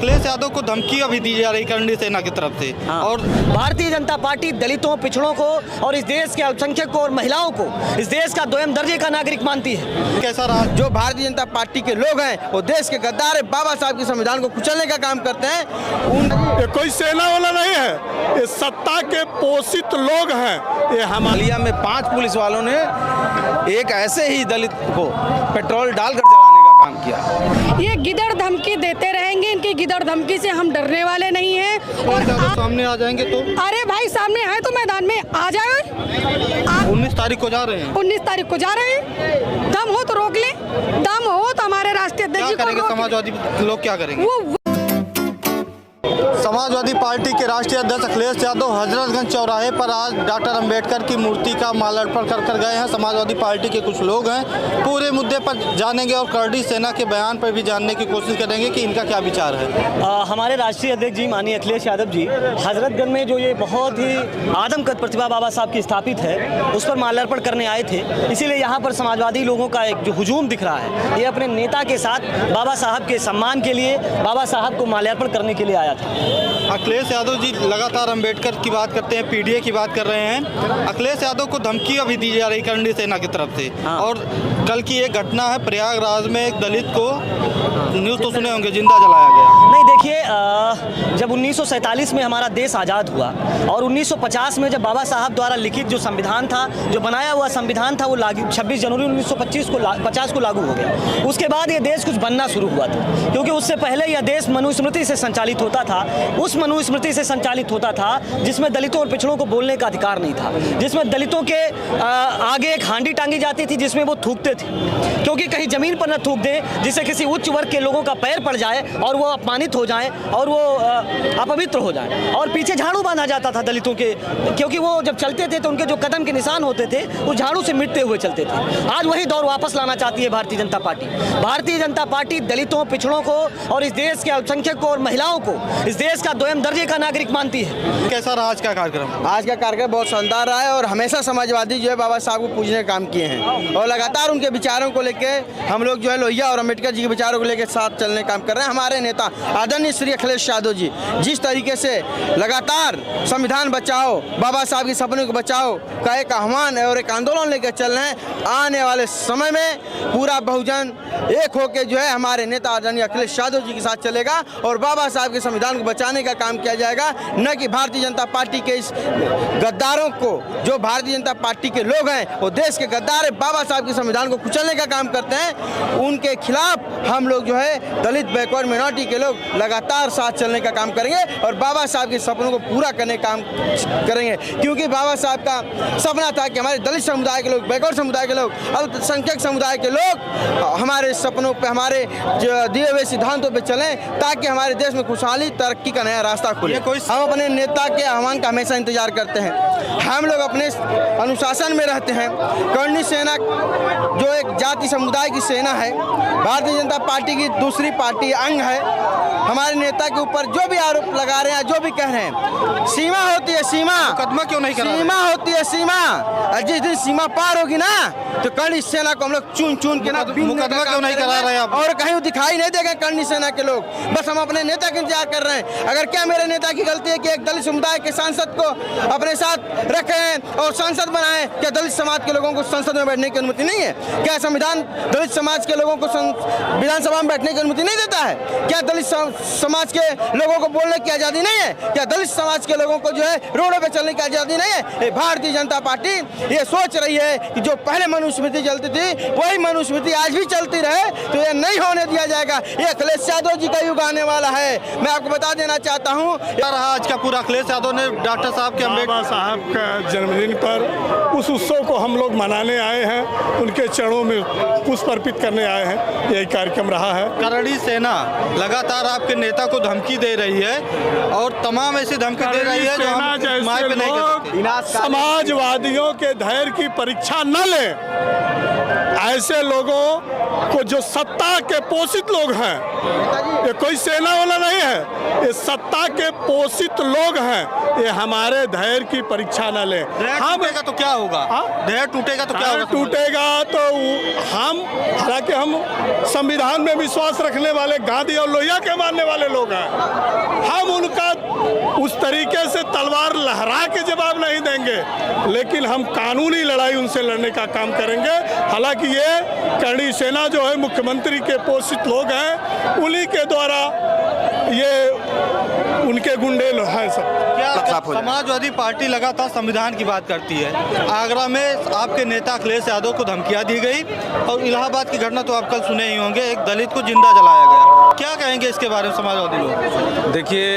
अखिलेश यादव को धमकी अभी दी जा रही करणी सेना की तरफ से। और भारतीय जनता पार्टी दलितों, पिछड़ों को और इस देश के अल्पसंख्यक को और महिलाओं को इस देश का दोयम दर्जे का नागरिक मानती है। कैसा रहा? जो भारतीय जनता पार्टी के लोग हैं वो देश के गद्दार है, बाबा साहब के संविधान को कुचलने का काम करते हैं। ये कोई सेना वाला नहीं है, ये सत्ता के पोषित लोग हैं। ये हालिया में 5 पुलिस वालों ने एक ऐसे ही दलित को पेट्रोल डालकर जलाने का काम किया। ये गिदड़ धमकी देते रहेंगे, इनकी गिदड़ धमकी से हम डरने वाले नहीं हैं। और सामने आ जाएंगे तो अरे भाई सामने है तो मैदान में आ जाओ। 19 तारीख को जा रहे हैं। 19 तारीख को जा रहे हैं। दम हो तो रोक ले, दम हो तो हमारे राष्ट्रीय अध्यक्ष क्या करेंगे? समाजवादी लोग क्या करेंगे? समाजवादी पार्टी के राष्ट्रीय अध्यक्ष अखिलेश यादव हजरतगंज चौराहे पर आज डॉक्टर अंबेडकर की मूर्ति का माल्यार्पण कर गए हैं। समाजवादी पार्टी के कुछ लोग हैं, पूरे मुद्दे पर जानेंगे और करणी सेना के बयान पर भी जानने की कोशिश करेंगे कि इनका क्या विचार है। हमारे राष्ट्रीय अध्यक्ष जी माननीय अखिलेश यादव जी हजरतगंज में जो ये बहुत ही आदमकद प्रतिभा बाबा साहब की स्थापित है उस पर माल्यार्पण करने आए थे। इसीलिए यहाँ पर समाजवादी लोगों का एक जो हुजूम दिख रहा है ये अपने नेता के साथ बाबा साहब के सम्मान के लिए बाबा साहब को माल्यार्पण करने के लिए आया था। अखिलेश यादव जी लगातार अंबेडकर की बात करते हैं, पीडीए की बात कर रहे हैं। अखिलेश यादव को धमकी अभी दी जा रही करणी सेना की तरफ से। और कल की एक घटना है, प्रयागराज में एक दलित को, न्यूज़ तो सुने होंगे, जिंदा जलाया गया। नहीं, देखिए, जब 1947 में हमारा देश आज़ाद हुआ और 1950 में जब बाबा साहब द्वारा लिखित जो संविधान था, जो बनाया हुआ संविधान था, वो 26 जनवरी 1950 को लागू हो गया। उसके बाद ये देश कुछ बनना शुरू हुआ था, क्योंकि उससे पहले यह देश मनुस्मृति से संचालित होता था। उस मनुस्मृति से संचालित होता था जिसमें दलितों और पिछड़ों को बोलने का अधिकार नहीं था, जिसमें दलितों के आगे एक हांडी टांगी जाती थी जिसमें वो थूकते थे, क्योंकि कहीं जमीन पर न थूक दें जिससे किसी उच्च वर्ग के लोगों का पैर पड़ जाए और वो अपमानित हो जाए और वो अपवित्र हो जाए। और पीछे झाड़ू बांधा जाता था दलितों के, क्योंकि वो जब चलते थे तो उनके जो कदम के निशान होते थे वो झाड़ू से मिटते हुए चलते थे। आज वही दौर वापस लाना चाहती है भारतीय जनता पार्टी। भारतीय जनता पार्टी दलितों, पिछड़ों को और इस देश के अल्पसंख्यक को और महिलाओं को इस देश का दोयम दर्जे का नागरिक मानती है। कैसा रहा आज का कार्यक्रम? आज का कार्यक्रम बहुत शानदार रहा है और हमेशा समाजवादी जो है बाबा साहब को पूजने का काम किए हैं और लगातार उनके विचारों को लेके हम लोग जो है लोहिया और अम्बेडकर जी के विचारों को लेकर साथ चलने का काम कर रहे हैं। हमारे नेता आदरणीय श्री अखिलेश यादव जी जिस तरीके से लगातार संविधान बचाओ, बाबा साहब के सपनों को बचाओ का एक आह्वान और एक आंदोलन लेकर चल रहे हैं, आने वाले समय में पूरा बहुजन एक होकर जो है हमारे नेता आदरणीय अखिलेश यादव जी के साथ चलेगा और बाबा साहब के संविधान को बचाने का काम किया जाएगा। न कि भारतीय जनता पार्टी के इस गद्दारों को, जो भारतीय जनता पार्टी के लोग हैं वो देश के गद्दार है, बाबा साहब के संविधान को कुचलने का काम करते हैं, उनके खिलाफ हम लोग जो है दलित, बैकवर्ड, माइनॉरिटी के लोग लगातार साथ चलने का काम करेंगे और बाबा साहब के सपनों को पूरा करने का काम करेंगे। क्योंकि बाबा साहब का सपना था कि हमारे दलित समुदाय के लोग, बैकवर्ड समुदाय के लोग, अल्पसंख्यक समुदाय के लोग हमारे सपनों पे, हमारे दिए हुए सिद्धांतों पे चलें ताकि हमारे देश में खुशहाली, तरक्की का नया रास्ता खुले। हम अपने नेता के आह्वान का हमेशा इंतजार करते हैं। हम लोग अपने अनुशासन में रहते हैं। करणी सेना जो एक जाति समुदाय की सेना है, भारतीय जनता पार्टी की दूसरी पार्टी अंग है। हमारे नेता के ऊपर जो भी आरोप लगा रहे हैं, जो भी कह रहे हैं, सीमा होती है, सीमा। मुकदमा क्यों नहीं करा? सीमा होती है, सीमा। और जिस दिन सीमा पार होगी ना तो करणी सेना को हम लोग चुन चुन के ना मुकदमा क्यों नहीं करा रहे आप? और कहीं दिखाई नहीं देगा करणी सेना के लोग। बस हम अपने नेता का इंतजार कर रहे हैं। अगर क्या मेरे नेता की गलती है कि एक दलित समुदाय के सांसद को अपने साथ रखें और सांसद बनाएं? क्या दलित समाज के लोगों को संसद में बैठने की अनुमति नहीं है? क्या संविधान दलित समाज के लोगों को विधानसभा में बैठने की अनुमति नहीं देता है? क्या दलित समाज के लोगों को बोलने की आज़ादी नहीं है? क्या दलित समाज के लोगों को जो है रोडों पे चलने की आज़ादी नहीं है? ये भारतीय जनता पार्टी ये सोच रही है कि जो पहले मनुस्मृति चलती थी वही मनुस्मृति आज भी चलती रहे, तो ये नहीं होने दिया जाएगा। ये अखिलेश यादव जी का युग आने वाला है। मैं आपको बता देना चाहता हूँ। आज का पूरा अखिलेश यादव ने डॉक्टर साहब के बाबा साहब का जन्मदिन पर उस उत्सव को हम लोग मनाने आए हैं, उनके चरणों में पुष्प अर्पित करने आए हैं। यही कार्यक्रम रहा है। करणी सेना लगातार आपके नेता को धमकी दे रही है और तमाम ऐसी धमकी दे रही है जो हम माइक पे नहीं कर सकते। समाजवादियों के धैर्य की परीक्षा न लें। ऐसे लोगों को जो सत्ता के पोषित लोग हैं, ये कोई सेना वाला नहीं है, ये सत्ता के पोषित लोग हैं, ये हमारे धैर्य की परीक्षा न लें। हम टूटेगा तो क्या होगा? धैर्य टूटेगा तो क्या होगा? टूटेगा तो हम, हालांकि हम संविधान में विश्वास रखने वाले गांधी और लोहिया के मानने वाले लोग हैं, हम उनका उस तरीके से तलवार लहरा के जवाब नहीं देंगे, लेकिन हम कानूनी लड़ाई उनसे लड़ने का काम करेंगे। हालांकि ये करणी सेना जो है मुख्यमंत्री के पोषित लोग हैं, उन्हीं के द्वारा ये उनके गुंडे हैं सब। क्या समाजवादी पार्टी लगातार संविधान की बात करती है? आगरा में आपके नेता अखिलेश यादव को धमकियां दी गई और इलाहाबाद की घटना तो आप कल सुने ही होंगे, एक दलित को जिंदा जलाया गया। क्या कहेंगे इसके बारे में समाजवादी लोग? देखिए,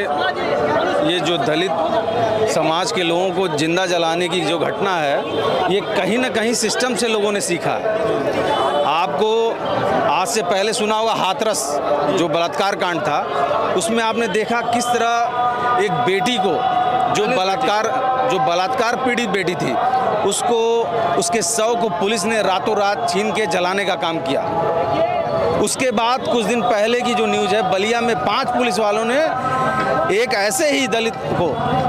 ये जो दलित समाज के लोगों को जिंदा जलाने की जो घटना है, ये कहीं ना कहीं सिस्टम से लोगों ने सीखा है। आपको आज से पहले सुना होगा हाथरस जो बलात्कार कांड था, उसमें आपने देखा किस तरह एक बेटी को जो बलात्कार पीड़ित बेटी थी, उसको उसके शव को पुलिस ने रातों रात छीन के जलाने का काम किया। उसके बाद कुछ दिन पहले की जो न्यूज़ है, बलिया में 5 पुलिस वालों ने एक ऐसे ही दलित को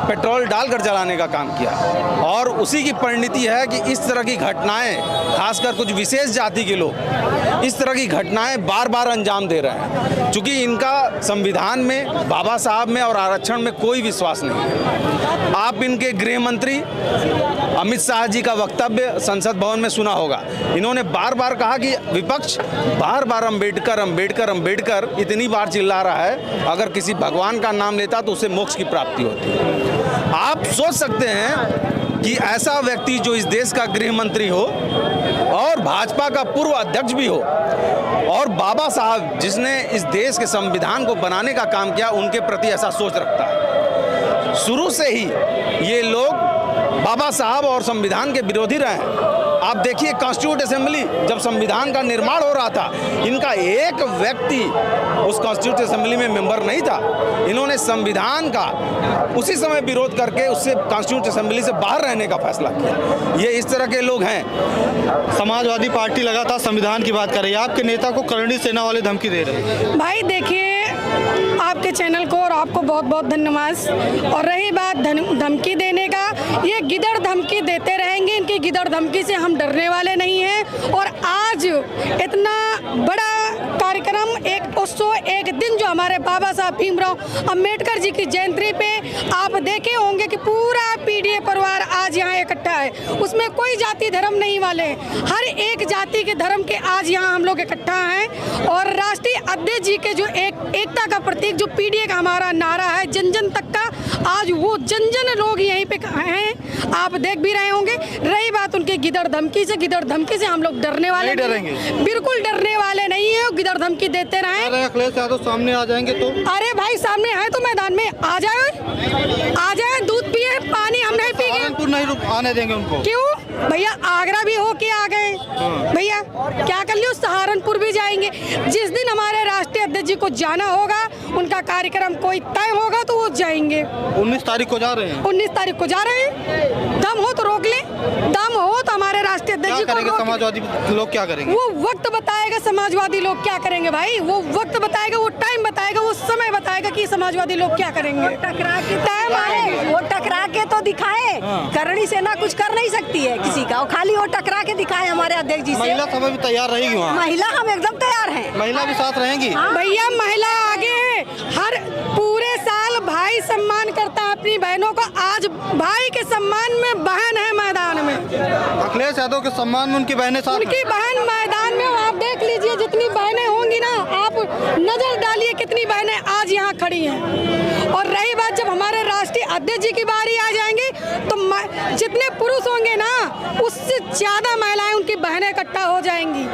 पेट्रोल डालकर जलाने का काम किया। और उसी की परिणति है कि इस तरह की घटनाएं, खासकर कुछ विशेष जाति के लोग इस तरह की घटनाएं बार बार अंजाम दे रहे हैं, क्योंकि इनका संविधान में, बाबा साहब में और आरक्षण में कोई विश्वास नहीं है। आप इनके गृह मंत्री अमित शाह जी का वक्तव्य संसद भवन में सुना होगा। इन्होंने बार बार कहा कि विपक्ष बार बार अंबेडकर अंबेडकर अंबेडकर इतनी बार चिल्ला रहा है, अगर किसी भगवान का नाम लेता तो उसे मोक्ष की प्राप्ति होती। आप सोच सकते हैं कि ऐसा व्यक्ति जो इस देश का गृह मंत्री हो और भाजपा का पूर्व अध्यक्ष भी हो, और बाबा साहब जिसने इस देश के संविधान को बनाने का काम किया, उनके प्रति ऐसा सोच रखता है। शुरू से ही ये लोग बाबा साहब और संविधान के विरोधी रहे हैं। आप देखिए, कॉन्स्टिट्यूंट असेंबली जब संविधान का निर्माण हो रहा था, इनका एक व्यक्ति उस कॉन्स्टिट्यूंट असेंबली में मेंबर नहीं था। इन्होंने संविधान का उसी समय विरोध करके उससे कॉन्स्टिट्यूंट असेंबली से बाहर रहने का फैसला किया। ये इस तरह के लोग हैं। समाजवादी पार्टी लगातार संविधान की बात कर रही है, आपके नेता को करणी सेना वाले धमकी दे रहे हैं। भाई देखिए, आपके चैनल को और आपको बहुत बहुत धन्यवाद। और रही बात धमकी देने का, ये गिदड़ धमकी देते रहेंगे, इनकी गिदड़ धमकी से हम डरने वाले नहीं हैं। और आज इतना बड़ा कार्यक्रम, एक उत्सव, एक दिन जो हमारे बाबा साहब भीमराव अंबेडकर जी की जयंती पे आप देखे होंगे कि पूरा पीडीए परिवार आज यहाँ इकट्ठा है। उसमें कोई जाति धर्म नहीं वाले, हर एक जाति के धर्म के आज यहाँ हम लोग इकट्ठा हैं। और राष्ट्रीय अध्यक्ष जी के जो एकता का प्रतीक जो पीडीए का हमारा नारा है, जन जन तक का, आज वो जन जन लोग यहीं पे हैं, आप देख भी रहे होंगे। रही बात उनके गिदड़ धमकी से हम लोग डरने वाले नहीं, डरेंगे बिल्कुल डरने वाले नहीं है। गिदड़ धमकी देते रहे। अखिलेश यादव सामने आ जाएंगे तो? अरे भाई, सामने है तो मैदान में आ जाए, दूध पिए, पानी हम नहीं पिएंगे। सहारनपुर नहीं आने देंगे उनको। क्यों भैया? आगरा भी होके आ गए भैया, क्या कर लियो, सहारनपुर भी जाएंगे। जिस दिन हमारे राष्ट्रीय अध्यक्ष जी को जाना होगा, उनका कार्यक्रम कोई तय होगा तो वो जाएंगे। 19 तारीख को जा रहे हैं। 19 तारीख को जा रहे हैं। दम हो तो रोक ले, दम हो तो हमारे राष्ट्रीय अध्यक्ष जी को। समाजवादी लोग क्या करेंगे? वो वक्त बताएगा समाजवादी लोग क्या करेंगे भाई, वो वक्त बताएगा, वो टाइम बताएगा, वो समय बताएगा कि समाजवादी लोग क्या करेंगे। टकरा के टाइम आए, वो टकरा के तो दिखाए। करणी सेना कुछ कर नहीं सकती है किसी का, और खाली वो टकरा के दिखाए हमारे अध्यक्ष जी से। महिला सभा भी तैयार रहेगी वहाँ? महिला हम एकदम तैयार हैं। महिला भी साथ रहेंगी? भैया महिला आगे है। हर पूरे साल भाई सम्मान करता है अपनी बहनों को, आज भाई के सम्मान में बहन है मैदान में। अखिलेश यादव के सम्मान में उनकी बहनें साथ उनकी बहन मैदान में, आप देख लीजिए जितनी बहनें होंगी ना, आप नजर डालिए कितनी बहनें आज यहाँ खड़ी हैं। और रही बात, जब हमारे राष्ट्रीय अध्यक्ष जी की बारी आ जाएंगी तो जितने पुरुष होंगे ना, उससे ज्यादा महिलाएं उनकी बहनें इकट्ठा हो जाएंगी।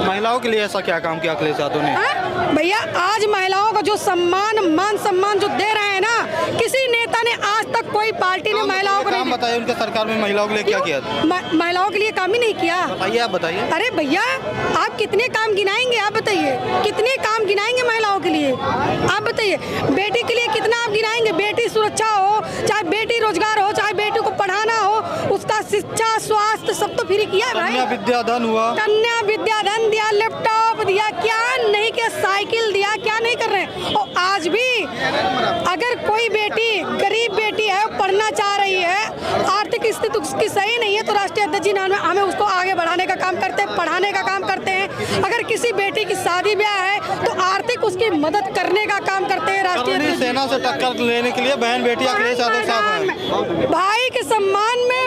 महिलाओं के लिए ऐसा क्या काम किया अखिलेश यादव ने? भैया, आज महिलाओं को जो मान सम्मान जो दे रहे हैं ना, किसी नेता ने आज तक कोई पार्टी ने महिलाओं को नहीं बताया। उनके सरकार में महिलाओं के लिए क्या किया था? महिलाओं के लिए काम ही नहीं किया। बताइए, आप बताइए। अरे भैया, आप कितने काम गिनाएंगे? आप बताइए, कितने काम गिनाएंगे महिलाओं के लिए? आप बताइए, बेटी के लिए कितना आप गिनाएंगे? बेटी सुरक्षा हो, चाहे बेटी रोजगार हो, चाहे बेटी को पढ़ाना हो, उसका शिक्षा, स्वास्थ्य सब तो फ्री किया है कन्या भाई। विद्याधन हुआ, कन्या विद्याधन दिया, लैपटॉप दिया, क्या नहीं किया, साइकिल दिया, क्या नहीं कर रहे हैं। और आज भी अगर कोई बेटी, गरीब बेटी है, पढ़ना चाह रही है, आर्थिक स्थिति उसकी सही नहीं है, तो राष्ट्रीय अध्यक्ष जी हमें उसको आगे बढ़ाने का काम करते हैं, पढ़ाने का काम करते हैं। अगर किसी बेटी की शादी ब्याह है तो आर्थिक उसकी मदद करने का काम करते हैं राष्ट्रीय करणी अध्यक्ष जी। सेना से टक्कर लेने के लिए बहन बेटी अखिलेश यादव साहब हैं। भाई के सम्मान में